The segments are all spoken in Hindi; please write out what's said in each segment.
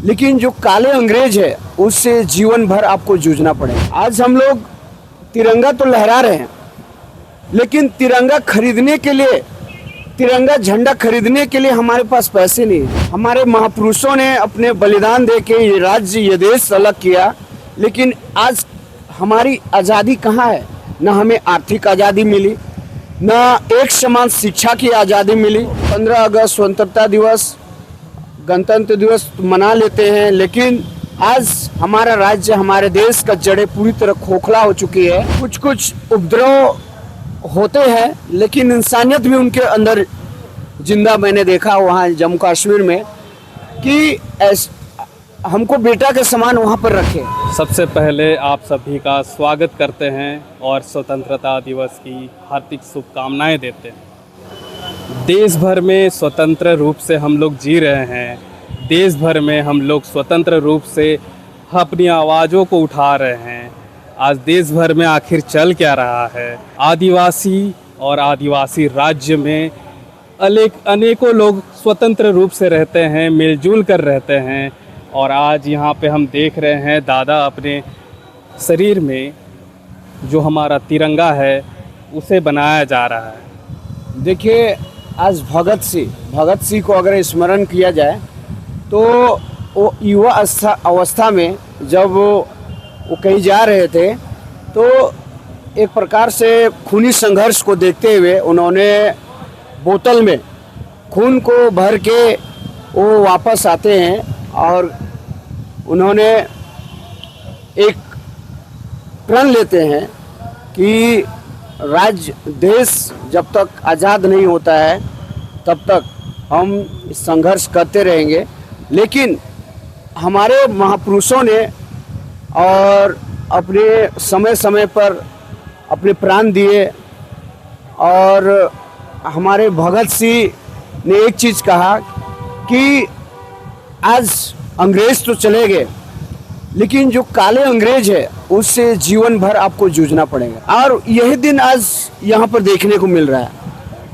लेकिन जो काले अंग्रेज है उससे जीवन भर आपको जूझना पड़ेगा। आज हम लोग तिरंगा तो लहरा रहे हैं, लेकिन तिरंगा खरीदने के लिए, तिरंगा झंडा खरीदने के लिए हमारे पास पैसे नहीं है। हमारे महापुरुषों ने अपने बलिदान दे के ये राज्य, ये देश अलग किया, लेकिन आज हमारी आज़ादी कहाँ है? न हमें आर्थिक आज़ादी मिली, न एक समान शिक्षा की आज़ादी मिली। 15 अगस्त स्वतंत्रता दिवस, गणतंत्र दिवस मना लेते हैं, लेकिन आज हमारा राज्य, हमारे देश का जड़ें पूरी तरह खोखला हो चुकी है। कुछ कुछ उपद्रव होते हैं, लेकिन इंसानियत भी उनके अंदर जिंदा मैंने देखा वहाँ जम्मू कश्मीर में, कि हमको बेटा के समान वहाँ पर रखे। सबसे पहले आप सभी का स्वागत करते हैं और स्वतंत्रता दिवस की हार्दिक शुभकामनाएं देते हैं। देश भर में स्वतंत्र रूप से हम लोग जी रहे हैं। देश भर में हम लोग स्वतंत्र रूप से अपनी आवाज़ों को उठा रहे हैं। आज देश भर में आखिर चल क्या रहा है? आदिवासी और आदिवासी राज्य में अनेकों लोग स्वतंत्र रूप से रहते हैं, मिलजुल कर रहते हैं। और आज यहाँ पे हम देख रहे हैं दादा अपने शरीर में जो हमारा तिरंगा है उसे बनाया जा रहा है। देखिए, आज भगत सिंह को अगर स्मरण किया जाए तो वो युवा अवस्था में जब वो कहीं जा रहे थे तो एक प्रकार से खूनी संघर्ष को देखते हुए उन्होंने बोतल में खून को भर के वो वापस आते हैं और उन्होंने एक प्रण लेते हैं कि राज्य, देश जब तक आज़ाद नहीं होता है तब तक हम संघर्ष करते रहेंगे। लेकिन हमारे महापुरुषों ने और अपने समय समय पर अपने प्राण दिए, और हमारे भगत सिंह ने एक चीज़ कहा कि आज अंग्रेज तो चले गए, लेकिन जो काले अंग्रेज है उससे जीवन भर आपको जूझना पड़ेगा। और यही दिन आज यहाँ पर देखने को मिल रहा है।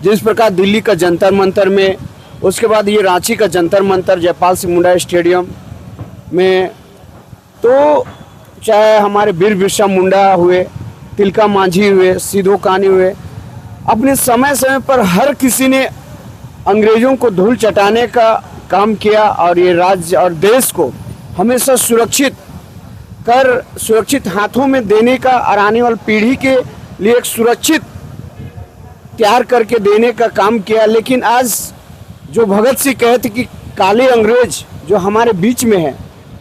जिस प्रकार दिल्ली का जंतर मंतर में, उसके बाद ये रांची का जंतर मंतर, जयपाल सिंह मुंडा स्टेडियम में, तो चाहे हमारे वीर बिरसा मुंडा हुए, तिलका मांझी हुए, सिद्धू कान्हू हुए, अपने समय समय पर हर किसी ने अंग्रेज़ों को धूल चटाने का काम किया और ये राज्य और देश को हमेशा सुरक्षित हाथों में देने का और आने वाली पीढ़ी के लिए एक सुरक्षित तैयार करके देने का काम किया। लेकिन आज जो भगत सिंह कहते कि काले अंग्रेज जो हमारे बीच में है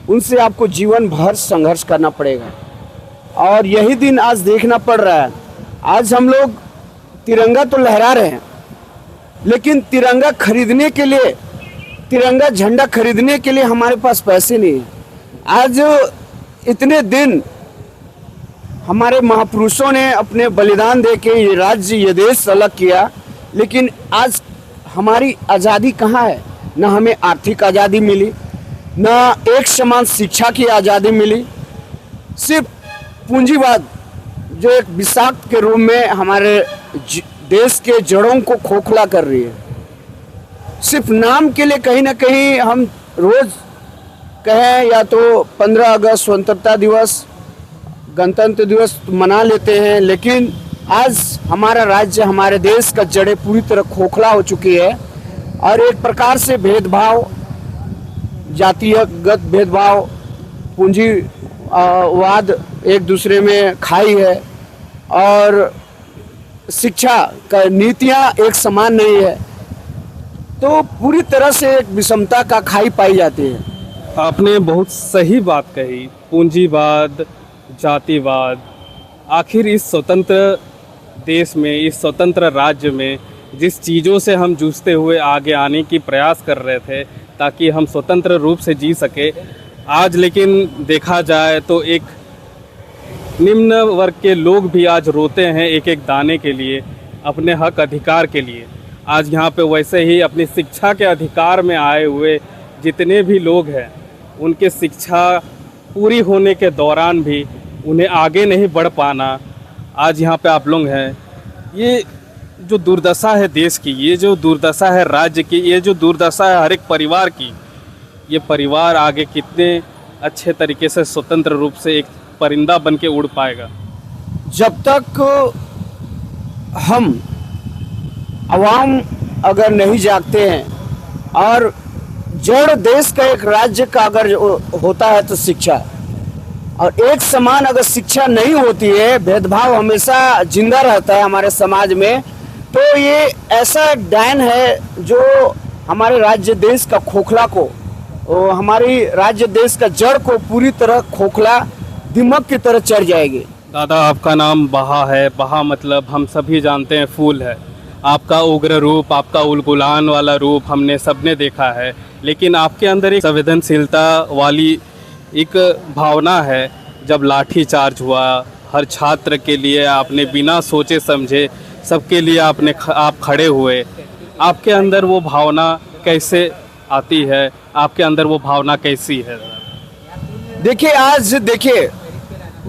उनसे आपको जीवन भर संघर्ष करना पड़ेगा, और यही दिन आज देखना पड़ रहा है। आज हम लोग तिरंगा तो लहरा रहे हैं, लेकिन तिरंगा खरीदने के लिए, तिरंगा झंडा खरीदने के लिए हमारे पास पैसे नहीं है। आज इतने दिन हमारे महापुरुषों ने अपने बलिदान दे के ये राज्य, ये देश अलग किया, लेकिन आज हमारी आज़ादी कहाँ है? न हमें आर्थिक आज़ादी मिली, न एक समान शिक्षा की आज़ादी मिली। सिर्फ पूंजीवाद जो एक विषाक्त के रूप में हमारे देश के जड़ों को खोखला कर रही है। सिर्फ नाम के लिए कहीं ना कहीं हम रोज़ कहें या तो 15 अगस्त स्वतंत्रता दिवस, गणतंत्र दिवस मना लेते हैं, लेकिन आज हमारा राज्य, हमारे देश का जड़ें पूरी तरह खोखला हो चुकी है। और एक प्रकार से भेदभाव, जातिगत भेदभाव, पूंजीवाद एक दूसरे में खाई है, और शिक्षा का नीतियाँ एक समान नहीं है, तो पूरी तरह से एक विषमता का खाई पाई जाती है। आपने बहुत सही बात कही। पूंजीवाद, जातिवाद, आखिर इस स्वतंत्र देश में, इस स्वतंत्र राज्य में जिस चीज़ों से हम जूझते हुए आगे आने की प्रयास कर रहे थे ताकि हम स्वतंत्र रूप से जी सके, आज लेकिन देखा जाए तो एक निम्न वर्ग के लोग भी आज रोते हैं एक एक दाने के लिए, अपने हक अधिकार के लिए। आज यहाँ पे वैसे ही अपनी शिक्षा के अधिकार में आए हुए जितने भी लोग हैं, उनके शिक्षा पूरी होने के दौरान भी उन्हें आगे नहीं बढ़ पाना, आज यहाँ पे आप लोग हैं। ये जो दुर्दशा है देश की, ये जो दुर्दशा है राज्य की, ये जो दुर्दशा है हर एक परिवार की, ये परिवार आगे कितने अच्छे तरीके से स्वतंत्र रूप से एक परिंदा बन के उड़ पाएगा? जब तक हम आवाम अगर नहीं जागते हैं और जड़ देश का एक राज्य का अगर होता है तो शिक्षा, और एक समान अगर शिक्षा नहीं होती है, भेदभाव हमेशा जिंदा रहता है हमारे समाज में, तो ये ऐसा डायन है जो हमारे राज्य देश का खोखला को, हमारी राज्य देश का जड़ को पूरी तरह खोखला दिमक की तरह चढ़ जाएगी। दादा, आपका नाम बहा है। बहा मतलब हम सभी जानते हैं फूल है। आपका उग्र रूप, आपका उलगुलान वाला रूप हमने सबने देखा है, लेकिन आपके अंदर एक संवेदनशीलता वाली एक भावना है। जब लाठी चार्ज हुआ, हर छात्र के लिए आपने बिना सोचे समझे सबके लिए आप खड़े हुए। आपके अंदर वो भावना कैसे आती है? आपके अंदर वो भावना कैसी है? देखिए,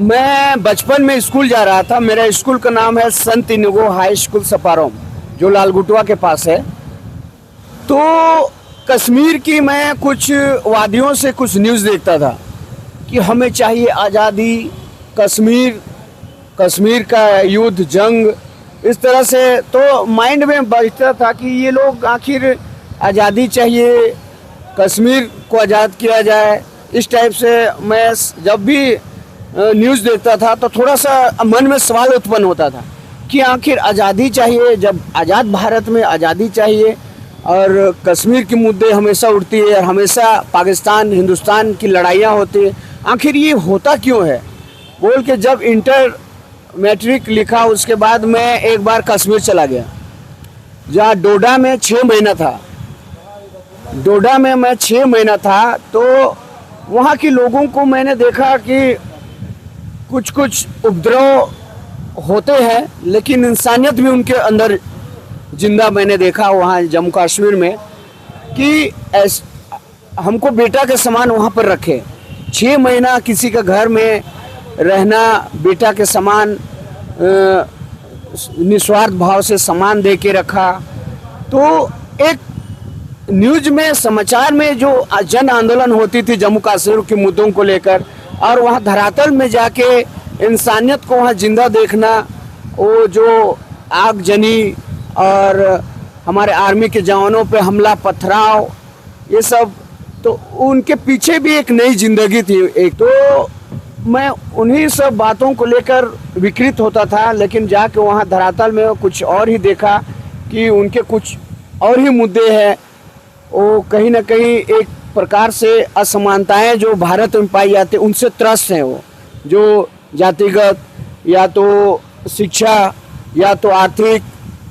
मैं बचपन में स्कूल जा रहा था। मेरा स्कूल का नाम है संत इनिगो हाई स्कूल सपारोम, जो लालगुटवा के पास है। तो कश्मीर की मैं कुछ वादियों से कुछ न्यूज़ देखता था कि हमें चाहिए आज़ादी, कश्मीर का युद्ध, जंग, इस तरह से। तो माइंड में बजता था कि ये लोग आखिर आज़ादी चाहिए, कश्मीर को आज़ाद किया जाए। इस टाइप से मैं जब भी न्यूज़ देखता था तो थोड़ा सा मन में सवाल उत्पन्न होता था कि आखिर आज़ादी चाहिए, जब आज़ाद भारत में आज़ादी चाहिए और कश्मीर के मुद्दे हमेशा उठती है और हमेशा पाकिस्तान हिंदुस्तान की लड़ाइयाँ होती है, आखिर ये होता क्यों है बोल के जब इंटर मैट्रिक लिखा, उसके बाद मैं एक बार कश्मीर चला गया, जहाँ डोडा में 6 महीना था। डोडा में मैं 6 महीना था, तो वहाँ के लोगों को मैंने देखा कि कुछ उपद्रव होते हैं, लेकिन इंसानियत भी उनके अंदर जिंदा मैंने देखा वहाँ जम्मू कश्मीर में, कि हमको बेटा के समान वहाँ पर रखे। 6 महीना किसी के घर में रहना, बेटा के समान निस्वार्थ भाव से सामान दे के रखा। तो एक न्यूज़ में, समाचार में जो जन आंदोलन होती थी जम्मू कश्मीर के मुद्दों को लेकर, और वहाँ धरातल में जाके इंसानियत को वहाँ जिंदा देखना, वो जो आगजनी और हमारे आर्मी के जवानों पे हमला, पथराव, ये सब, तो उनके पीछे भी एक नई जिंदगी थी। एक तो मैं उन्हीं सब बातों को लेकर विकृत होता था, लेकिन जाके वहाँ धरातल में कुछ और ही देखा कि उनके कुछ और ही मुद्दे हैं। वो कहीं ना कहीं एक प्रकार से असमानताएं जो भारत में पाई जाती है उनसे त्रस्त हैं। वो जो जातिगत या तो शिक्षा या तो आर्थिक,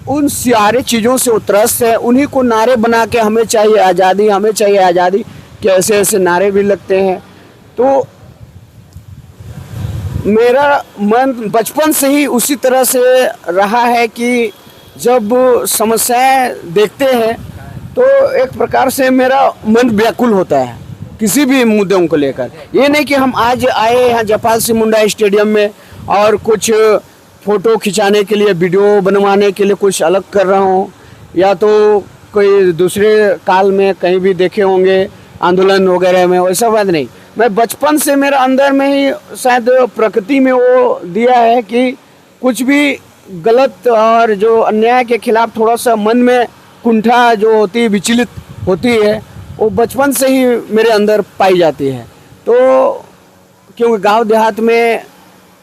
उन सारे चीज़ों से वो त्रस्त है। उन्हीं को नारे बना के हमें चाहिए आज़ादी, हमें चाहिए आज़ादी के ऐसे ऐसे नारे भी लगते हैं। तो मेरा मन बचपन से ही उसी तरह से रहा है कि जब समस्याएं देखते हैं तो एक प्रकार से मेरा मन व्याकुल होता है किसी भी मुद्दों को लेकर। ये नहीं कि हम आज आए यहाँ जयपाल सिंह मुंडा स्टेडियम में और कुछ फ़ोटो खिंचाने के लिए, वीडियो बनवाने के लिए कुछ अलग कर रहा हूँ, या तो कोई दूसरे काल में कहीं भी देखे होंगे आंदोलन वगैरह में, वैसा बात नहीं। मैं बचपन से मेरा अंदर में ही शायद प्रकृति में वो दिया है कि कुछ भी गलत और जो अन्याय के खिलाफ थोड़ा सा मन में कुंठा जो होती है, विचलित होती है, वो बचपन से ही मेरे अंदर पाई जाती है। तो क्योंकि गांव देहात में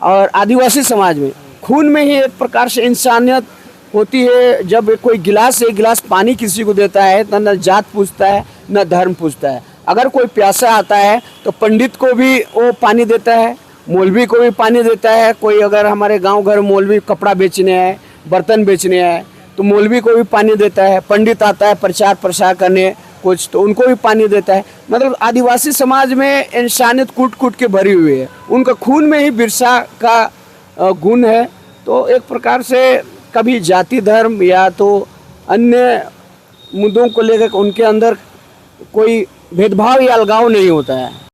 और आदिवासी समाज में खून में ही एक प्रकार से इंसानियत होती है। जब कोई एक गिलास पानी किसी को देता है तो न जात पूछता है न धर्म पूछता है। अगर कोई प्यासा आता है तो पंडित को भी वो पानी देता है, मौलवी को भी पानी देता है। कोई अगर हमारे गांव घर मौलवी कपड़ा बेचने आए, बर्तन बेचने आए, तो मौलवी को भी पानी देता है। पंडित आता है प्रचार प्रसार करने कुछ, तो उनको भी पानी देता है। मतलब आदिवासी समाज में इंसानियत कूट कूट के भरी हुई है, उनका खून में ही बिरसा का गुण है। तो एक प्रकार से कभी जाति धर्म या तो अन्य मुद्दों को लेकर उनके अंदर कोई भेदभाव या अलगाव नहीं होता है।